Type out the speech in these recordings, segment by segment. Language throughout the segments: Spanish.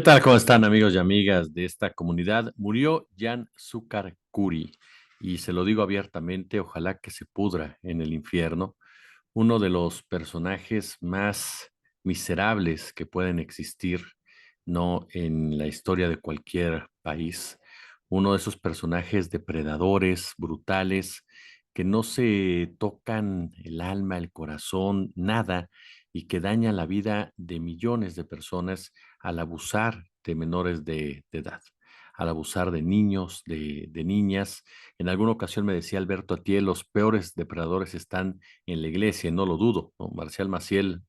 tal? ¿Cómo están, amigos y amigas de esta comunidad? Murió Jan Sukar Kuri y se lo digo abiertamente, ojalá que se pudra en el infierno. Uno de los personajes más miserables que pueden existir, no en la historia de cualquier país. Uno de esos personajes depredadores, brutales, que no se tocan el alma, el corazón, nada, y que dañan la vida de millones de personas al abusar de menores de edad, al abusar de niños, de niñas. En alguna ocasión me decía Alberto Atié, los peores depredadores están en la iglesia, y no lo dudo, ¿no? Marcial Maciel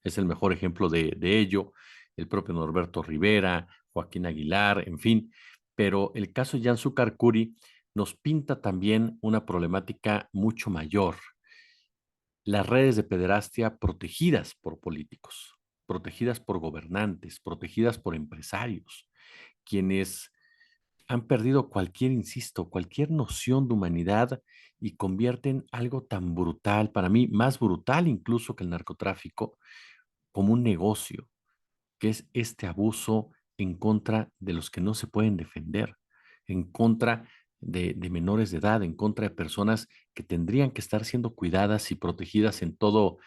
es el mejor ejemplo de ello, el propio Norberto Rivera, Joaquín Aguilar, en fin. Pero el caso de Jan Sucar Kuri nos pinta también una problemática mucho mayor: las redes de pederastia protegidas por políticos, protegidas por gobernantes, protegidas por empresarios, quienes han perdido cualquier, insisto, cualquier noción de humanidad y convierten algo tan brutal, para mí más brutal incluso que el narcotráfico, como un negocio, que es este abuso en contra de los que no se pueden defender, en contra de menores de edad, en contra de personas que tendrían que estar siendo cuidadas y protegidas en todo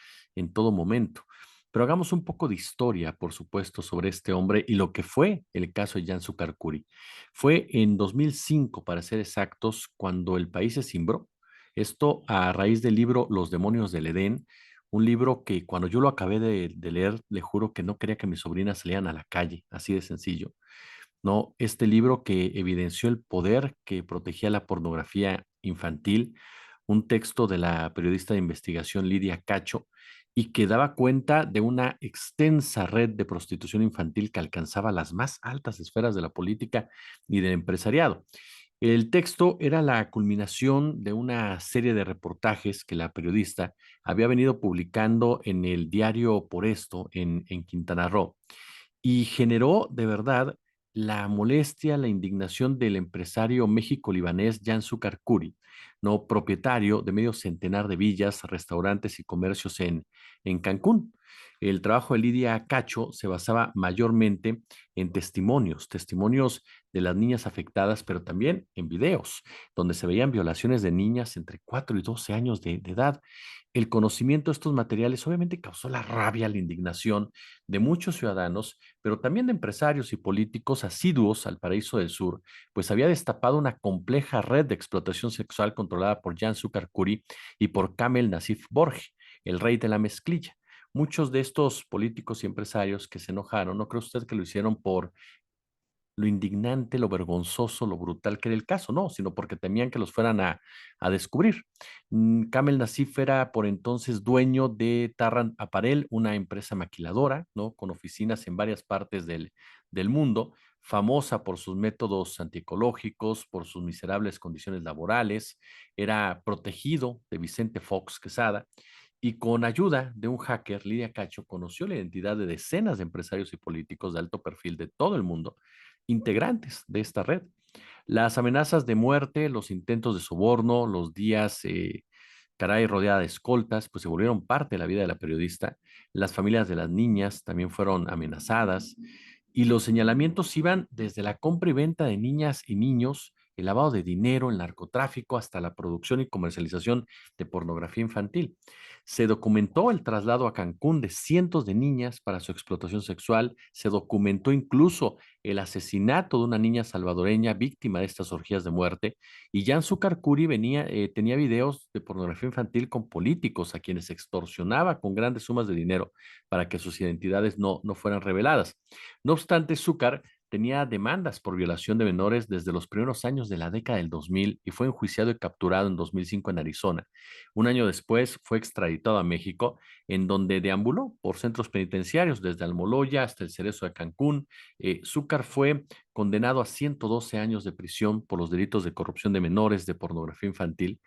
momento. Pero hagamos un poco de historia, por supuesto, sobre este hombre y lo que fue el caso de Jan Sucarcuri. Fue en 2005, para ser exactos, cuando el país se cimbró. Esto a raíz del libro Los demonios del Edén, un libro que cuando yo lo acabé de leer, le juro que no quería que mis sobrinas salieran a la calle, así de sencillo. No, este libro que evidenció el poder que protegía la pornografía infantil, un texto de la periodista de investigación Lidia Cacho, y que daba cuenta de una extensa red de prostitución infantil que alcanzaba las más altas esferas de la política y del empresariado. El texto era la culminación de una serie de reportajes que la periodista había venido publicando en el diario Por Esto en Quintana Roo, y generó de verdad la molestia, la indignación del empresario méxico-libanés Jan Sucar-Kuri, no propietario de medio centenar de villas, restaurantes y comercios en Cancún. El trabajo de Lidia Cacho se basaba mayormente en testimonios de las niñas afectadas, pero también en videos, donde se veían violaciones de niñas entre 4 y 12 años de edad. El conocimiento de estos materiales obviamente causó la rabia, la indignación de muchos ciudadanos, pero también de empresarios y políticos asiduos al Paraíso del Sur, pues había destapado una compleja red de explotación sexual controlada por Jan Sucar-Kuri y por Kamel Nasif Borge, el rey de la mezclilla. Muchos de estos políticos y empresarios que se enojaron, no cree usted que lo hicieron por lo indignante, lo vergonzoso, lo brutal que era el caso, no, sino porque temían que los fueran a descubrir. Kamel Nasif era por entonces dueño de Tarrant Apparel, una empresa maquiladora, ¿no? Con oficinas en varias partes del mundo, famosa por sus métodos antiecológicos, por sus miserables condiciones laborales. Era protegido de Vicente Fox Quesada, y con ayuda de un hacker, Lidia Cacho conoció la identidad de decenas de empresarios y políticos de alto perfil de todo el mundo, integrantes de esta red. Las amenazas de muerte, los intentos de soborno, los días, caray, rodeada de escoltas, pues se volvieron parte de la vida de la periodista. Las familias de las niñas también fueron amenazadas, y los señalamientos iban desde la compra y venta de niñas y niños, el lavado de dinero, el narcotráfico, hasta la producción y comercialización de pornografía infantil. Se documentó el traslado a Cancún de cientos de niñas para su explotación sexual. Se documentó incluso el asesinato de una niña salvadoreña víctima de estas orgías de muerte. Y Jan Sucar-Kuri tenía videos de pornografía infantil con políticos a quienes extorsionaba con grandes sumas de dinero para que sus identidades no fueran reveladas. No obstante, Zucker tenía demandas por violación de menores desde los primeros años de la década del 2000 y fue enjuiciado y capturado en 2005 en Arizona. Un año después fue extraditado a México, en donde deambuló por centros penitenciarios desde Almoloya hasta el Cerezo de Cancún. Zúcar fue condenado a 112 años de prisión por los delitos de corrupción de menores, de pornografía infantil,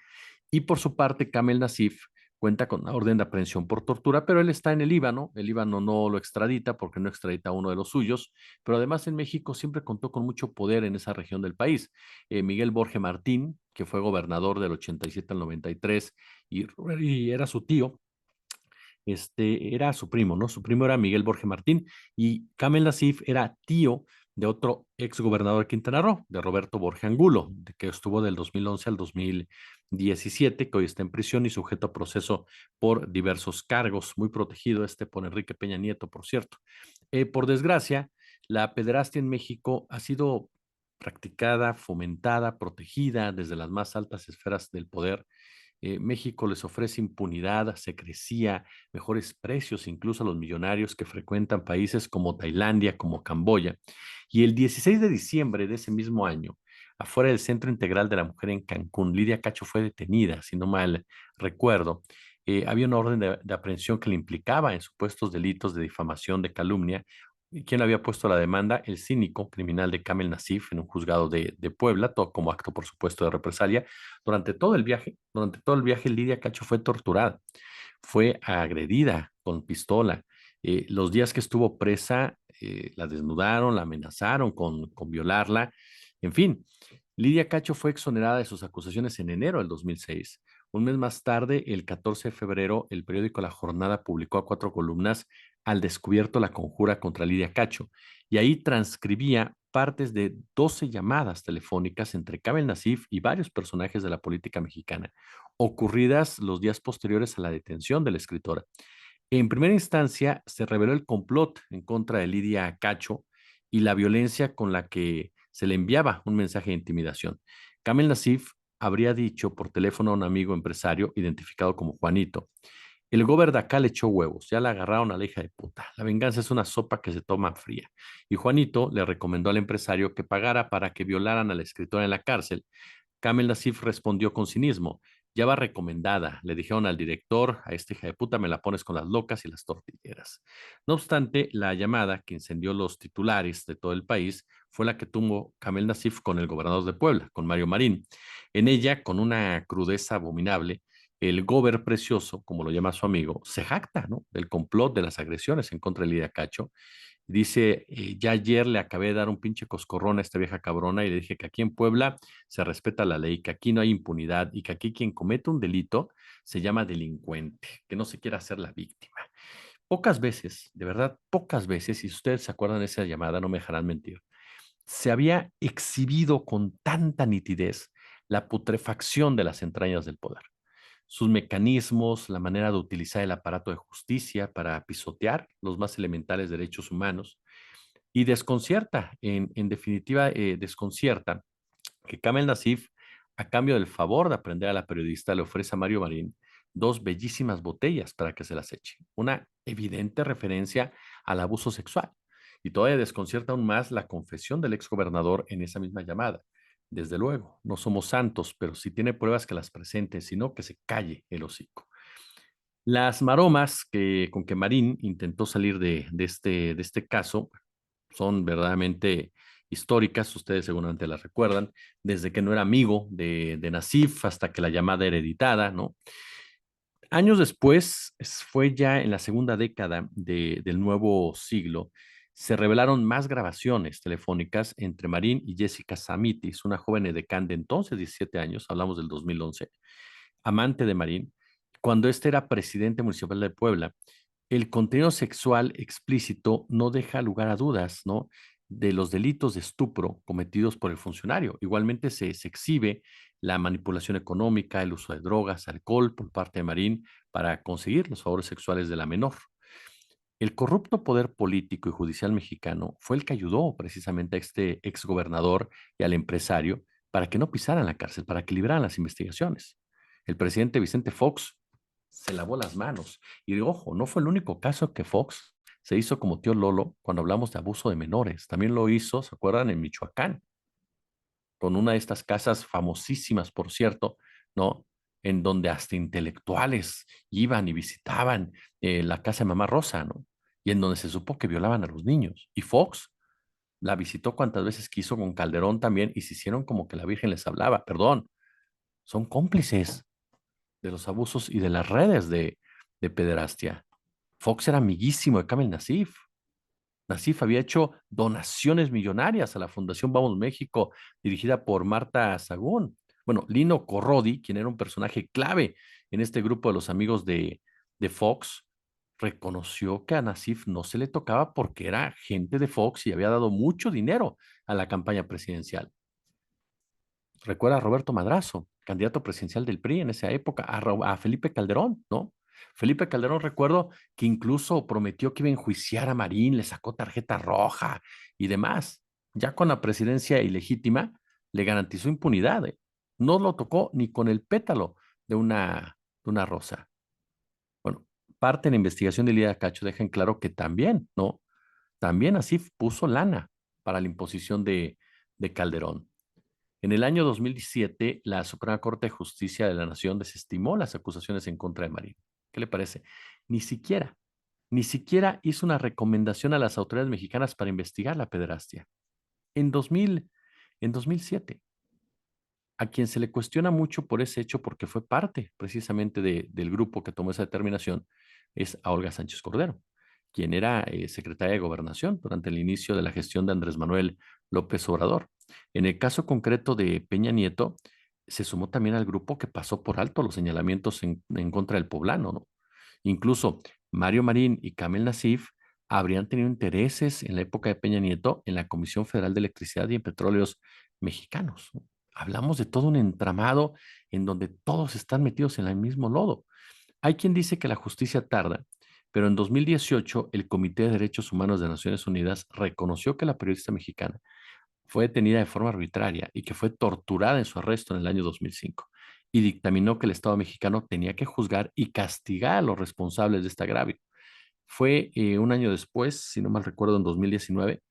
y por su parte, Kamel Nasif cuenta con una orden de aprehensión por tortura, pero él está en el Líbano no lo extradita porque no extradita a uno de los suyos, pero además en México siempre contó con mucho poder en esa región del país. Miguel Borge Martín, que fue gobernador del 87 al 93 y era su tío, era su primo, ¿no? Su primo era Miguel Borge Martín y Kamel Nasif era tío de otro ex gobernador de Quintana Roo, de Roberto Borge Angulo, que estuvo del 2011 al 2017, que hoy está en prisión y sujeto a proceso por diversos cargos, muy protegido por Enrique Peña Nieto, por cierto. Por desgracia, la pederastia en México ha sido practicada, fomentada, protegida desde las más altas esferas del poder. México les ofrece impunidad, secrecía, mejores precios incluso a los millonarios que frecuentan países como Tailandia, como Camboya. Y el 16 de diciembre de ese mismo año, afuera del Centro Integral de la Mujer en Cancún, Lidia Cacho fue detenida, si no mal recuerdo. Había una orden de aprehensión que le implicaba en supuestos delitos de difamación, de calumnia. ¿Quién había puesto la demanda? El cínico criminal de Kamel Nasif en un juzgado de Puebla, todo como acto, por supuesto, de represalia. Durante todo el viaje, Lidia Cacho fue torturada, fue agredida con pistola. Los días que estuvo presa, la desnudaron, la amenazaron con violarla. En fin, Lidia Cacho fue exonerada de sus acusaciones en enero del 2006. Un mes más tarde, el 14 de febrero, el periódico La Jornada publicó a 4 columnas Al descubierto la conjura contra Lidia Cacho, y ahí transcribía partes de 12 llamadas telefónicas entre Kamel Nasif y varios personajes de la política mexicana, ocurridas los días posteriores a la detención de la escritora. En primera instancia, se reveló el complot en contra de Lidia Cacho y la violencia con la que se le enviaba un mensaje de intimidación. Kamel Nasif habría dicho por teléfono a un amigo empresario identificado como Juanito: el gober de acá le echó huevos, ya la agarraron a la hija de puta. La venganza es una sopa que se toma fría. Y Juanito le recomendó al empresario que pagara para que violaran a la escritora en la cárcel. Kamel Nasif respondió con cinismo: ya va recomendada, le dijeron al director, a esta hija de puta me la pones con las locas y las tortilleras. No obstante, la llamada que incendió los titulares de todo el país fue la que tuvo Kamel Nasif con el gobernador de Puebla, con Mario Marín. En ella, con una crudeza abominable, el gober precioso, como lo llama su amigo, se jacta, ¿no?, del complot de las agresiones en contra de Lidia Cacho. Dice: ya ayer le acabé de dar un pinche coscorrón a esta vieja cabrona y le dije que aquí en Puebla se respeta la ley, que aquí no hay impunidad y que aquí quien comete un delito se llama delincuente, que no se quiera hacer la víctima. Pocas veces, de verdad, pocas veces, si ustedes se acuerdan de esa llamada, no me dejarán mentir, se había exhibido con tanta nitidez la putrefacción de las entrañas del poder, sus mecanismos, la manera de utilizar el aparato de justicia para pisotear los más elementales derechos humanos. Y desconcierta, en definitiva, desconcierta que Kamel Nasif, a cambio del favor de aprender a la periodista, le ofrece a Mario Marín dos bellísimas botellas para que se las eche. Una evidente referencia al abuso sexual. Y todavía desconcierta aún más la confesión del exgobernador en esa misma llamada. Desde luego, no somos santos, pero si tiene pruebas que las presente, sino que se calle el hocico. Las maromas con que Marín intentó salir de este caso son verdaderamente históricas, ustedes seguramente las recuerdan, desde que no era amigo de Nasif hasta que la llamada era editada, ¿no? Años después, fue ya en la segunda década del nuevo siglo, se revelaron más grabaciones telefónicas entre Marín y Jessica Samitis, una joven edecán de entonces, 17 años, hablamos del 2011, amante de Marín, cuando este era presidente municipal de Puebla. El contenido sexual explícito no deja lugar a dudas, ¿no?, de los delitos de estupro cometidos por el funcionario. Igualmente se exhibe la manipulación económica, el uso de drogas, alcohol por parte de Marín para conseguir los favores sexuales de la menor. El corrupto poder político y judicial mexicano fue el que ayudó precisamente a este exgobernador y al empresario para que no pisaran la cárcel, para que libraran las investigaciones. El presidente Vicente Fox se lavó las manos. Y ojo, no fue el único caso que Fox se hizo como tío Lolo cuando hablamos de abuso de menores. También lo hizo, ¿se acuerdan?, en Michoacán, con una de estas casas famosísimas, por cierto, ¿no? En donde hasta intelectuales iban y visitaban la casa de Mamá Rosa, ¿no? Y en donde se supo que violaban a los niños. Y Fox la visitó cuantas veces quiso, con Calderón también, y se hicieron como que la Virgen les hablaba. Perdón, son cómplices de los abusos y de las redes de pederastia. Fox era amiguísimo de Kamel Nasif. Nasif había hecho donaciones millonarias a la Fundación Vamos México, dirigida por Marta Sagún. Bueno, Lino Corrodi, quien era un personaje clave en este grupo de los amigos de Fox, reconoció que a Nassif no se le tocaba porque era gente de Fox y había dado mucho dinero a la campaña presidencial. Recuerda a Roberto Madrazo, candidato presidencial del PRI en esa época, a Felipe Calderón, ¿no? Felipe Calderón, recuerdo que incluso prometió que iba a enjuiciar a Marín, le sacó tarjeta roja y demás. Ya con la presidencia ilegítima, le garantizó impunidad. No lo tocó ni con el pétalo de una rosa. Bueno, parte de la investigación de Lidia Cacho deja en claro que también, ¿no? También así puso lana para la imposición de Calderón. En el año 2017, la Suprema Corte de Justicia de la Nación desestimó las acusaciones en contra de Marín. ¿Qué le parece? Ni siquiera, ni siquiera hizo una recomendación a las autoridades mexicanas para investigar la pederastia. En 2000, en 2007, a quien se le cuestiona mucho por ese hecho porque fue parte precisamente del grupo que tomó esa determinación, es a Olga Sánchez Cordero, quien era secretaria de Gobernación durante el inicio de la gestión de Andrés Manuel López Obrador. En el caso concreto de Peña Nieto, se sumó también al grupo que pasó por alto los señalamientos en contra del poblano, ¿no? Incluso Mario Marín y Kamel Nassif habrían tenido intereses en la época de Peña Nieto en la Comisión Federal de Electricidad y en Petróleos Mexicanos, ¿no? Hablamos de todo un entramado en donde todos están metidos en el mismo lodo. Hay quien dice que la justicia tarda, pero en 2018 el Comité de Derechos Humanos de Naciones Unidas reconoció que la periodista mexicana fue detenida de forma arbitraria y que fue torturada en su arresto en el año 2005 y dictaminó que el Estado mexicano tenía que juzgar y castigar a los responsables de este agravio. Fue un año después, si no mal recuerdo, en 2019,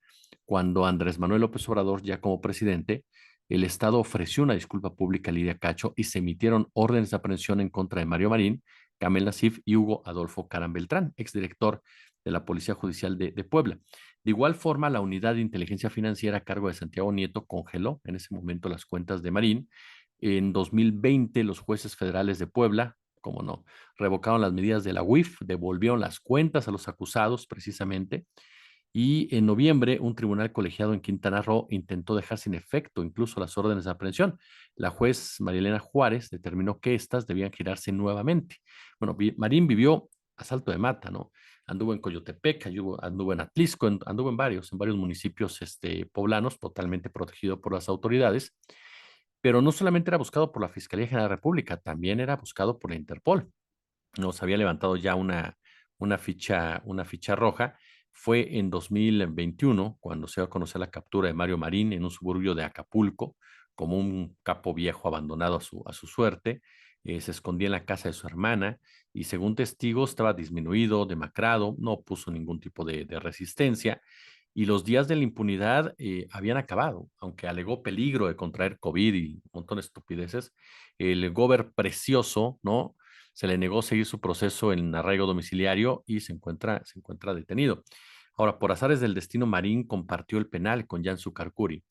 cuando Andrés Manuel López Obrador, ya como presidente, el Estado ofreció una disculpa pública a Lidia Cacho y se emitieron órdenes de aprehensión en contra de Mario Marín, Kamel Nassif y Hugo Adolfo Caram Beltrán, exdirector de la Policía Judicial de Puebla. De igual forma, la unidad de inteligencia financiera a cargo de Santiago Nieto congeló en ese momento las cuentas de Marín. En 2020, los jueces federales de Puebla, como no, revocaron las medidas de la UIF, devolvieron las cuentas a los acusados precisamente, y en noviembre un tribunal colegiado en Quintana Roo intentó dejar sin efecto incluso las órdenes de aprehensión. La juez Marilena Juárez determinó que éstas debían girarse nuevamente. Bueno, Marín vivió a salto de mata, ¿no? Anduvo en Coyotepec, anduvo en Atlisco, anduvo en varios municipios poblanos, totalmente protegido por las autoridades, pero no solamente era buscado por la Fiscalía General de la República, también era buscado por la Interpol. Nos había levantado ya una ficha roja. Fue en 2021 cuando se dio a conocer la captura de Mario Marín en un suburbio de Acapulco, como un capo viejo abandonado a su suerte. Se escondía en la casa de su hermana y según testigos estaba disminuido, demacrado, no puso ningún tipo de resistencia y los días de la impunidad habían acabado, aunque alegó peligro de contraer COVID y un montón de estupideces. El gober precioso, ¿no? Se le negó seguir su proceso en arraigo domiciliario y se encuentra detenido. Ahora, por azares del destino, Marín compartió el penal con Jan Sucarcuri.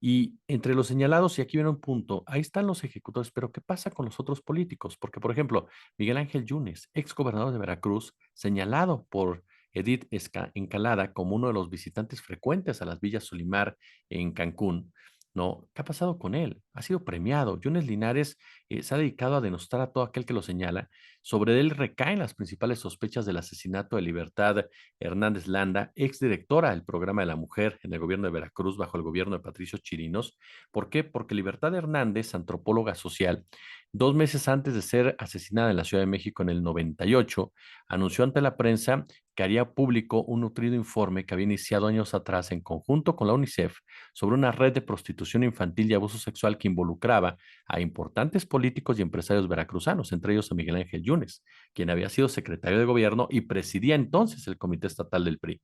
Y entre los señalados, y aquí viene un punto, ahí están los ejecutores, pero ¿qué pasa con los otros políticos? Porque, por ejemplo, Miguel Ángel Yunes, ex gobernador de Veracruz, señalado por Edith Encalada como uno de los visitantes frecuentes a las villas Solimar en Cancún, ¿no? ¿Qué ha pasado con él? Ha sido premiado. Yunes Linares se ha dedicado a denostar a todo aquel que lo señala. Sobre él recaen las principales sospechas del asesinato de Libertad Hernández Landa, exdirectora del programa de la mujer en el gobierno de Veracruz bajo el gobierno de Patricio Chirinos. ¿Por qué? Porque Libertad Hernández, antropóloga social, 2 meses antes de ser asesinada en la Ciudad de México en el 98, anunció ante la prensa que haría público un nutrido informe que había iniciado años atrás en conjunto con la UNICEF sobre una red de prostitución infantil y abuso sexual que involucraba a importantes políticos y empresarios veracruzanos, entre ellos a Miguel Ángel Yunes, quien había sido secretario de gobierno y presidía entonces el Comité Estatal del PRI.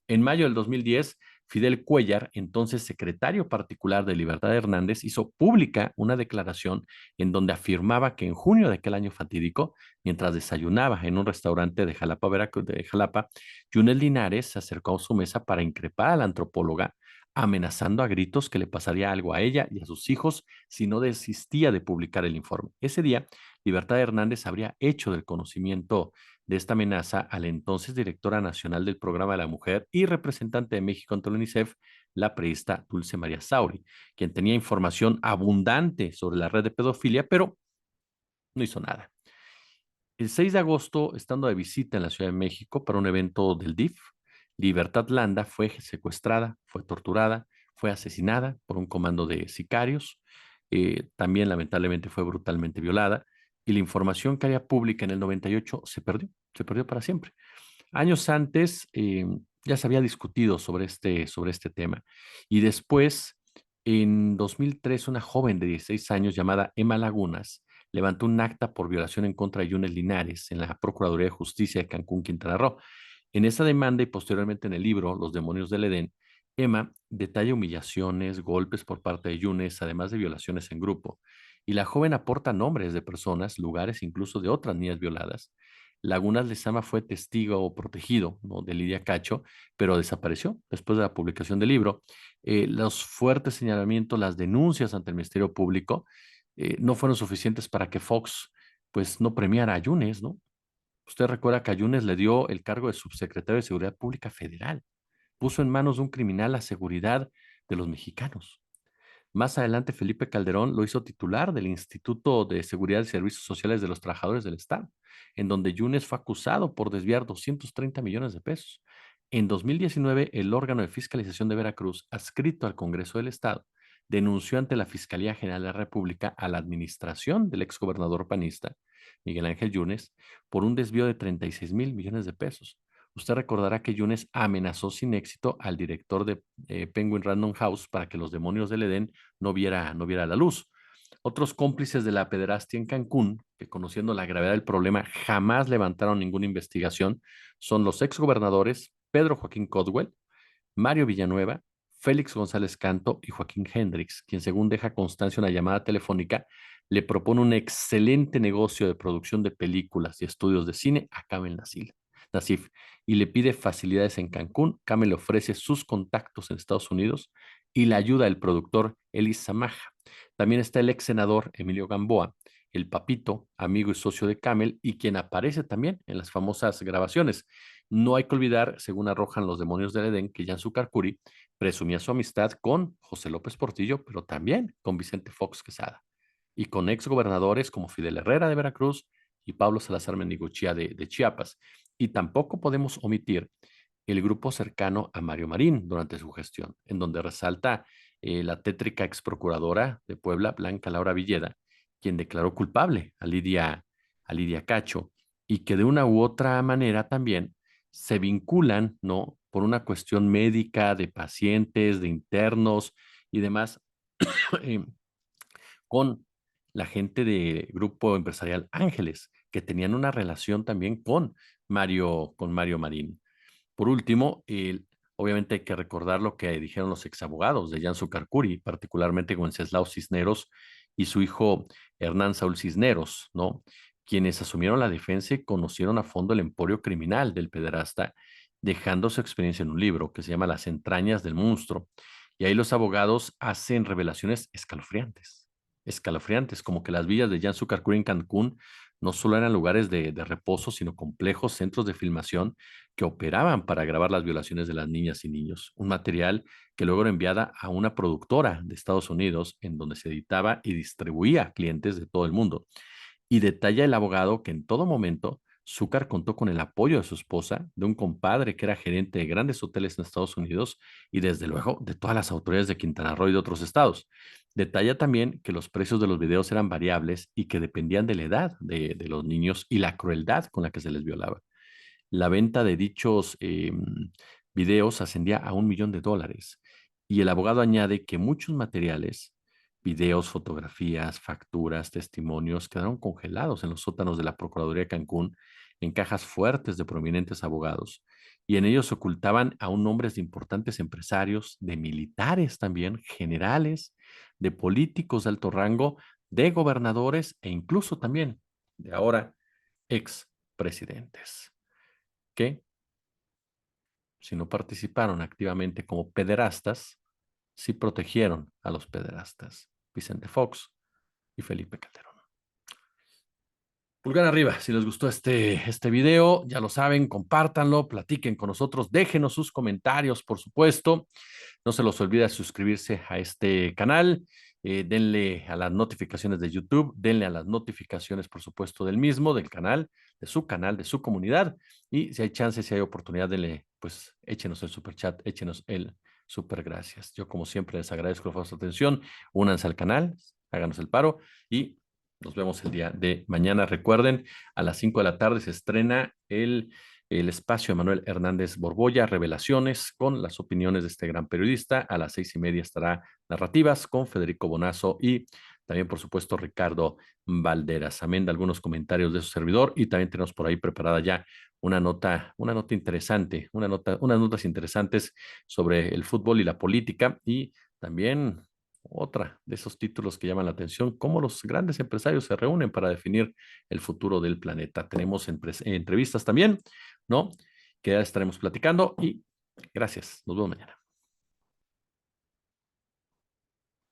En mayo del 2010, Fidel Cuellar, entonces secretario particular de Libertad Hernández, hizo pública una declaración en donde afirmaba que en junio de aquel año fatídico, mientras desayunaba en un restaurante de Jalapa, Veracruz, de Jalapa, Yunel Linares se acercó a su mesa para increpar a la antropóloga, amenazando a gritos que le pasaría algo a ella y a sus hijos si no desistía de publicar el informe. Ese día, Libertad Hernández habría hecho del conocimiento de esta amenaza a la entonces directora nacional del Programa de la Mujer y representante de México ante la UNICEF, la periodista Dulce María Sauri, quien tenía información abundante sobre la red de pedofilia, pero no hizo nada. El 6 de agosto, estando de visita en la Ciudad de México para un evento del DIF, Libertad Landa fue secuestrada, fue torturada, fue asesinada por un comando de sicarios. También lamentablemente fue brutalmente violada y la información que haría pública en el 98 se perdió para siempre. Años antes ya se había discutido sobre este tema y después, en 2003, una joven de 16 años llamada Emma Lagunas levantó un acta por violación en contra de Yunes Linares en la Procuraduría de Justicia de Cancún, Quintana Roo. En esa demanda y posteriormente en el libro Los demonios del Edén, Emma detalla humillaciones, golpes por parte de Yunes, además de violaciones en grupo. Y la joven aporta nombres de personas, lugares, incluso de otras niñas violadas. Lagunas Lezama fue testigo o protegido, ¿no?, de Lidia Cacho, pero desapareció después de la publicación del libro. Los fuertes señalamientos, las denuncias ante el Ministerio Público no fueron suficientes para que Fox pues no premiara a Yunes, ¿no? Usted recuerda que a Yunes le dio el cargo de subsecretario de Seguridad Pública Federal. Puso en manos de un criminal la seguridad de los mexicanos. Más adelante, Felipe Calderón lo hizo titular del Instituto de Seguridad y Servicios Sociales de los Trabajadores del Estado, en donde Yunes fue acusado por desviar 230 millones de pesos. En 2019, el órgano de fiscalización de Veracruz, adscrito al Congreso del Estado, denunció ante la Fiscalía General de la República a la administración del exgobernador panista, Miguel Ángel Yunes, por un desvío de 36 mil millones de pesos. Usted recordará que Yunes amenazó sin éxito al director de Penguin Random House para que los demonios del Edén no viera la luz. Otros cómplices de la pederastia en Cancún, que conociendo la gravedad del problema jamás levantaron ninguna investigación, son los exgobernadores Pedro Joaquín Codwell, Mario Villanueva, Félix González Canto y Joaquín Hendrix, quien según deja constancia una llamada telefónica, le propone un excelente negocio de producción de películas y estudios de cine a Kamel Nasif y le pide facilidades en Cancún. Kamel le ofrece sus contactos en Estados Unidos y la ayuda del productor Elis Samaja. También está el ex senador Emilio Gamboa, el papito, amigo y socio de Kamel y quien aparece también en las famosas grabaciones. No hay que olvidar, según arrojan los demonios del Edén, que Jan Sucarcuri presumía su amistad con José López Portillo, pero también con Vicente Fox Quesada y con exgobernadores como Fidel Herrera de Veracruz y Pablo Salazar Mendigochía de Chiapas. Y tampoco podemos omitir el grupo cercano a Mario Marín durante su gestión, en donde resalta la tétrica ex procuradora de Puebla, Blanca Laura Villeda, quien declaró culpable a Lidia Cacho y que de una u otra manera también se vinculan, ¿no?, por una cuestión médica de pacientes, de internos y demás, eh, con la gente de Grupo Empresarial Ángeles, que tenían una relación también con Mario Marín. Por último, obviamente hay que recordar lo que dijeron los exabogados de Jan Sucarcuri, particularmente Wenceslao Cisneros y su hijo Hernán Saúl Cisneros, ¿no?, quienes asumieron la defensa y conocieron a fondo el emporio criminal del pederasta, dejando su experiencia en un libro que se llama Las entrañas del monstruo. Y ahí los abogados hacen revelaciones escalofriantes, como que las villas de Jan Sucarcuri en Cancún no solo eran lugares de reposo, sino complejos centros de filmación que operaban para grabar las violaciones de las niñas y niños. Un material que luego era enviada a una productora de Estados Unidos, en donde se editaba y distribuía a clientes de todo el mundo. Y detalla el abogado que en todo momento Zúcar contó con el apoyo de su esposa, de un compadre que era gerente de grandes hoteles en Estados Unidos y desde luego de todas las autoridades de Quintana Roo y de otros estados. Detalla también que los precios de los videos eran variables y que dependían de la edad de los niños y la crueldad con la que se les violaba. La venta de dichos videos ascendía a $1 millón. Y el abogado añade que muchos materiales, videos, fotografías, facturas, testimonios, quedaron congelados en los sótanos de la Procuraduría de Cancún, en cajas fuertes de prominentes abogados. Y en ellos se ocultaban aún nombres de importantes empresarios, de militares también, generales, de políticos de alto rango, de gobernadores e incluso también de ahora expresidentes que, si no participaron activamente como pederastas, sí protegieron a los pederastas, Vicente Fox y Felipe Calderón. Pulgar arriba, si les gustó este video, ya lo saben, compártanlo, platiquen con nosotros, déjenos sus comentarios, por supuesto. No se los olvide suscribirse a este canal denle a las notificaciones de YouTube, denle a las notificaciones, por supuesto, del mismo, del canal, de su comunidad. Y si hay chance, si hay oportunidad, denle, pues échenos el super chat, échenos el super gracias. Yo, como siempre, les agradezco por su atención. Únanse al canal, háganos el paro y nos vemos el día de mañana. Recuerden, a las 5 de la tarde se estrena el espacio de Manuel Hernández Borbolla, Revelaciones, con las opiniones de este gran periodista. A las 6:30 estará Narrativas con Federico Bonazo y también, por supuesto, Ricardo Valderas. Amén de algunos comentarios de su servidor y también tenemos por ahí preparada ya una nota interesante, unas notas interesantes sobre el fútbol y la política y también otra de esos títulos que llaman la atención, cómo los grandes empresarios se reúnen para definir el futuro del planeta. Tenemos entrevistas también, ¿no? Que ya estaremos platicando y gracias. Nos vemos mañana.